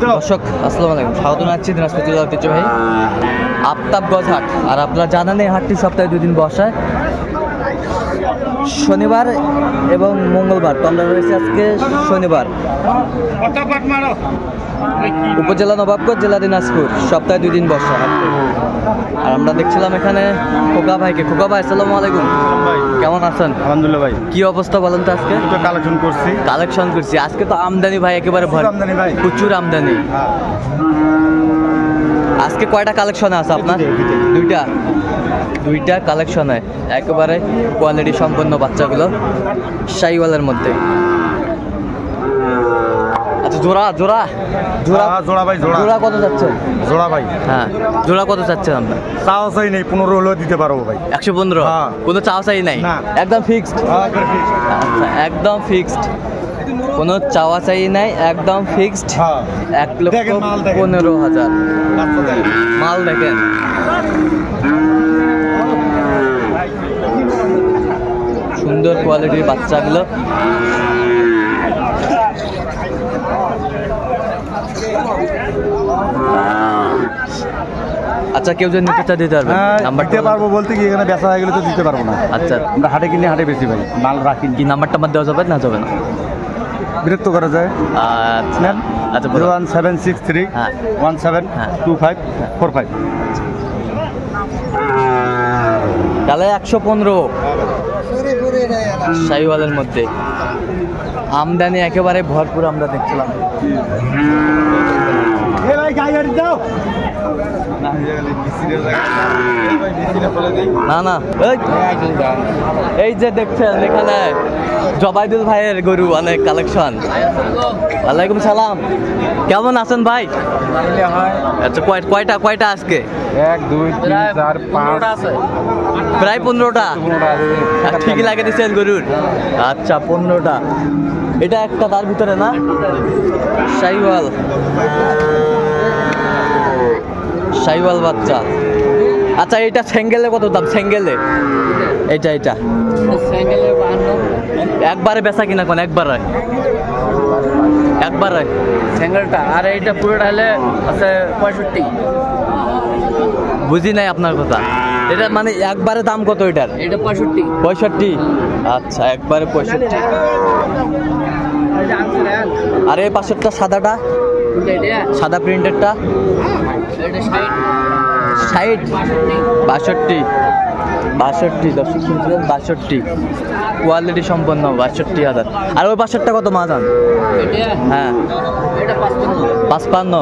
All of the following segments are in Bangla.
দর্শক আসসালামু আলাইকুম, স্বাগত জানাচ্ছি দিনাজপুর জেলার ঐতিহ্যবাহী আফতাবগঞ্জ হাট। আর আপনারা জানেন এই হাটটি সপ্তাহে 2 দিন বসায়, শনিবার এবং মঙ্গলবার। তো আমরা রয়েছে আজকে শনিবার। উপজেলা নবাবগঞ্জ, জেলা দিনাজপুর, সপ্তাহে 2 দিন বসা হাট। আর আমরা দেখছিলাম এখানে খোকা ভাইকে। খোকা ভাই আসসালামু আলাইকুম, কেমন আছেন? আলহামদুলিল্লাহ ভাই। কি অবস্থা বলেন তো? আজকে কালেকশন করছি আজকে তো আমদানি ভাই, একেবারে প্রচুর আমদানি। আজকে কয়টা কালেকশন আছে আপনার? দুইটা কালেকশনে একেবারে কোয়ালিটি সম্পন্ন বাচ্চাগুলো শাহিওয়ালের মধ্যে। আচ্ছা, জোড়া ভাই, জোড়া কত যাচ্ছে? জোড়া ভাই, হ্যাঁ, জোড়া কত যাচ্ছে আপনার? চাও চাই নেই, 15 হলেও দিতে পারবো ভাই। 115? কোনো চাও চাই নাই, একদম ফিক্সড। আচ্ছা, একদম ফিক্সড, কোনো চাওয়া চাই নাই, একদম ফিক্সড। 1,15,000 মাল দেখেন। সুন্দর কোয়ালিটির বাচ্চাগুলো। আচ্ছা, কেউ যদি নিতে চায় দিতে পারবে? নাম্বার দিতে পারবো বলতে কি, এখানে বেচা হয়ে গেলে তো দিতে পারবো না। আচ্ছা, আমরা হাটে কিনে হাটে বেশি ভাই, মাল রাখি। কি নাম্বারটা আমার দেওয়া যাবে না? যাবে না, বিরক্ত করা যায়। আচ্ছা, 01763 172545। তাহলে 115 শাহিওয়ালের মধ্যে আমদানি একেবারে ভরপুর আমরা দেখছিলাম। না এই যে দেখছেন এখানে জবাইদুল ভাইয়ের গরু, অনেক কালেকশন। ওয়ালাইকুম সালাম, কেমন আছেন ভাই? আচ্ছা, কয়টা আজকে? 1 2 3 4 5 প্রায় 15টা। ঠিকই লাগে দিচ্ছেন গরুর। আচ্ছা, 15টা। এটা একটা তার ভিতরে না শাহিওয়াল বাচ্চা। আচ্ছা, এটা সিঙ্গেলে কত দাম? সিঙ্গেলে এটা একবারে বেচা কিনা কোন? একবারে সিঙ্গেলটা। আর এইটা পুরোটা হলে আছে 65। বুঝি নাই আপনার কথা। এটা মানে একবারে দাম কত এটার? এটা 65। আচ্ছা, একবারে 65। আর এই পাশেরটা সাদাটা, সাদা প্রিন্টেরটা 60 62। দর্শক শুনছিলেন 62, কোয়ালিটি সম্পন্ন 62,000। আর ওই পাশেরটা কত মাজান? হ্যাঁ, 55।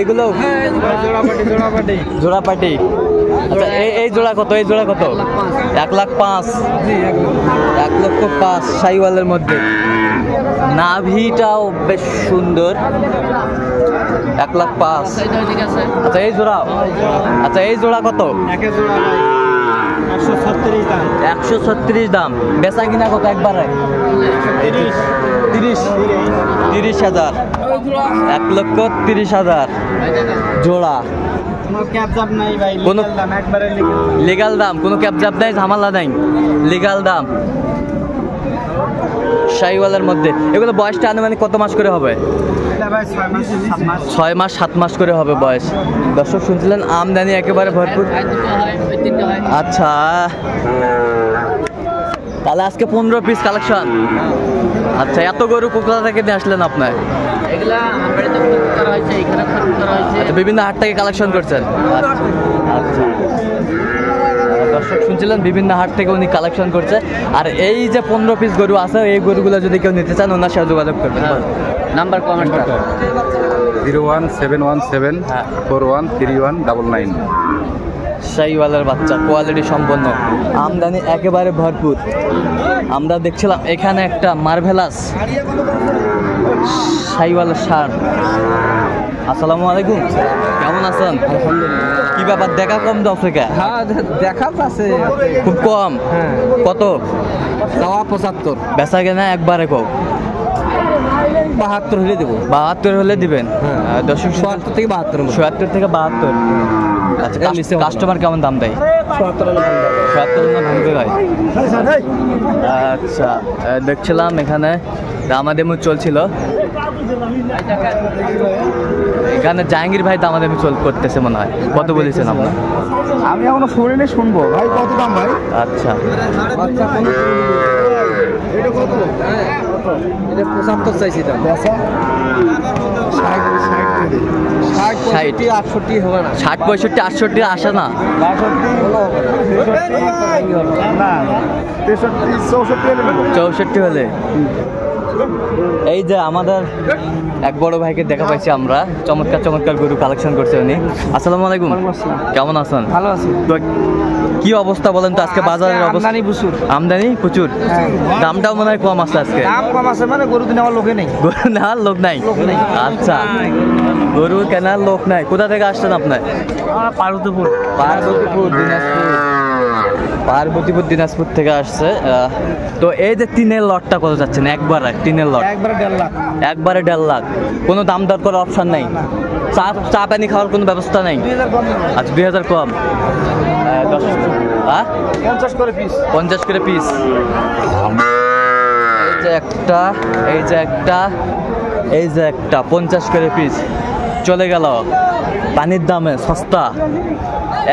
এগুলো জোড়াপাটি। আচ্ছা, এই জোড়া কত? 1,05,000। 1,05,000 শাহিওয়ালের মধ্যে। নাভিটাও বেশ সুন্দর। 1,05,000। আচ্ছা, এই জোড়া কত? 136 দাম। বেচা কিনা কত একবারে? 30,000। 1,30,000 জোড়া। কোনো লিগাল দাম, কোনো ক্যাপজাপ নাই, ঝামেলা নাই, লিগাল দাম শাহিওয়ালের মধ্যে। এগুলো বয়সটা আনুমানিক কত মাস করে হবে? 6 মাস 7 মাস করে হবে বয়স। দর্শক শুনছিলেন আমদানি একেবারে ভরপুর। আচ্ছা, তাহলে আজকে 15 পিস কালেকশন। আচ্ছা, এত গরু কোথা থেকে নিয়ে আসলেন আপনার? আচ্ছা, বিভিন্ন হাট থেকে কালেকশন করছেন। আচ্ছা, দর্শক শুনছিলেন বিভিন্ন হাট থেকে উনি কালেকশন করছে। আর এই যে 15 পিস গরু আছে, এই গরুগুলো যদি কেউ নিতে চান ওনার সাথে যোগাযোগ করবেন। নাম্বার কমেন্টটা 01717 413199। শাহিওয়ালের বাচ্চা, কোয়ালিটি সম্পন্ন, আমদানি একেবারে ভরপুর। আমরা দেখছিলাম এখানে একটা মার্ভেলাস শাহিওয়ালের ষাঁড়। আসসালামু আলাইকুম, কেমন আছেন? আলহামদুলিল্লাহ। কি ব্যাপার, দেখা কম দাও থেকে? হ্যাঁ, দেখা আছে খুব কম। কত? 75। বেচা কেনা একবারে কম? 72 হলে দেবো। 72 হলে দিবেন? দর্শক 77 থেকে 72। 77 থেকে 72। আচ্ছা, কাস্টমার কেমন দাম দেয়? 77 না ভাঙবে ভাই। আচ্ছা, দেখছিলাম এখানে দামাদামি চলছিল। এখানে জাহাঙ্গীর ভাই দামাদামি করতেছে মনে হয়। কত বলেছেন আপনার? আমি এখনো শুনিনি, শুনবো। ভাই কত দাম ভাই? আচ্ছা, এটা কত? এটা 75 চাইছি দাম। 60 68 হবে না। 60 65 68 আসে না। 64 হলে এই যে আমাদের এক বড় ভাইকে দেখা পাইছি আমরা, চমৎকার চমৎকার গরু কালেকশন করছে উনি। আসসালামু আলাইকুম, কেমন আছেন? ভালো আছে। তো কি অবস্থা বলেন তো আজকে বাজারের অবস্থা? আমদানি প্রচুর। আমদানি প্রচুর, দামটাও মনে হয় কম আছে আজকে। দাম কম আছে মানে গরু কিনে আমার লোকে নেই। গরু নেওয়ার লোক নাই। আচ্ছা, গরু কেনার লোক নাই। কোথা থেকে আসছেন আপনার? পার্বতীপুর। পার্বতীপুর দিনাজপুর থেকে আসছে। তো এই যে টিনের লটটা কত যাচ্ছেন? একবারে টিনের লট একবারে 1.5 লাখ। একবারে 1.5 লাখ। কোনো দাম দর করার অপশন নাই? চা পানি খাওয়ার কোনো ব্যবস্থা নেই? 2000 কম। আচ্ছা, 2000 কম। 50 করে পিস। 50 করে পিস। এই যে একটা 50 করে পিস চলে গেল পানির দামে সস্তা।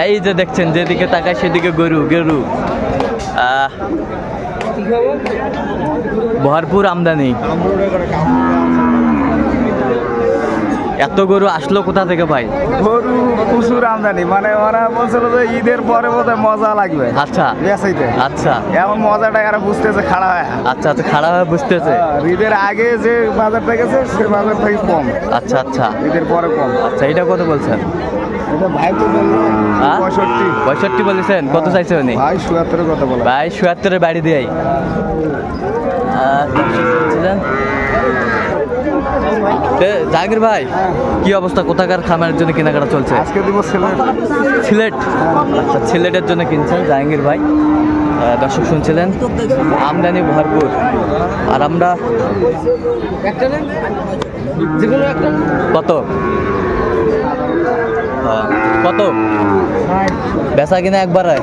এই যে দেখছেন, যেদিকে তাকায় সেদিকে গরু গরু। ভরপুর আমদানি। এত গরু আসলো কোথা থেকে ভাই? গরু প্রচুর আমদানি, মানে ওরা বলছিল যে ঈদের পরে বোধহয় মজা লাগবে। আচ্ছা বেচাইতে। আচ্ছা এমন মজাটা এরা বুঝতেছে খাড়া হয়। আচ্ছা আচ্ছা, খারাপ হয়ে বুঝতেছে। ঈদের আগে যে বাজারটা গেছে সে বাজার থেকে কম, আচ্ছা আচ্ছা ঈদের পরে কম। আচ্ছা, এটা কত বলছেন? এটা ভাই তো বললো 65। 65 বলেছেন। কত চাইছে উনি? ভাই 77 কথা বলা। ভাই 77 বাড়ি দিয়াই। জাহাঙ্গীর ভাই, কি অবস্থা? কোথাকার খামারের জন্য কেনাকাটা চলছে? আজকে দিব সিলেট। আচ্ছা, সিলেটের জন্য কিনছেন জাহাঙ্গীর ভাই। দর্শক শুনছিলেন, আমদানি ভরপুর। আর আমরা কত কত বেচা কিনা একবারে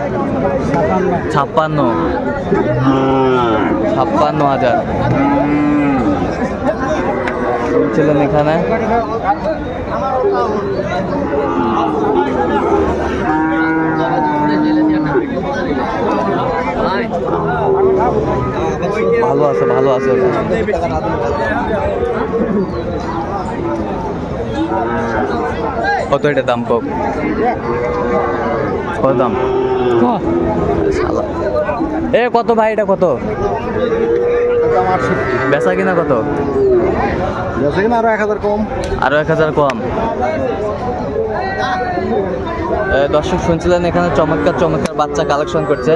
56,000 ছিলেন এখানে। ভালো আছে, ভালো আছে। কত এটা দাম? কত দাম? কত ভাই, এটা কত বেচা কিনা? কত? আরো 1000 কম। আরো 1000 কম। দর্শক শুনছিলেন, এখানে চমৎকার চমৎকার বাচ্চা কালেকশন করছে।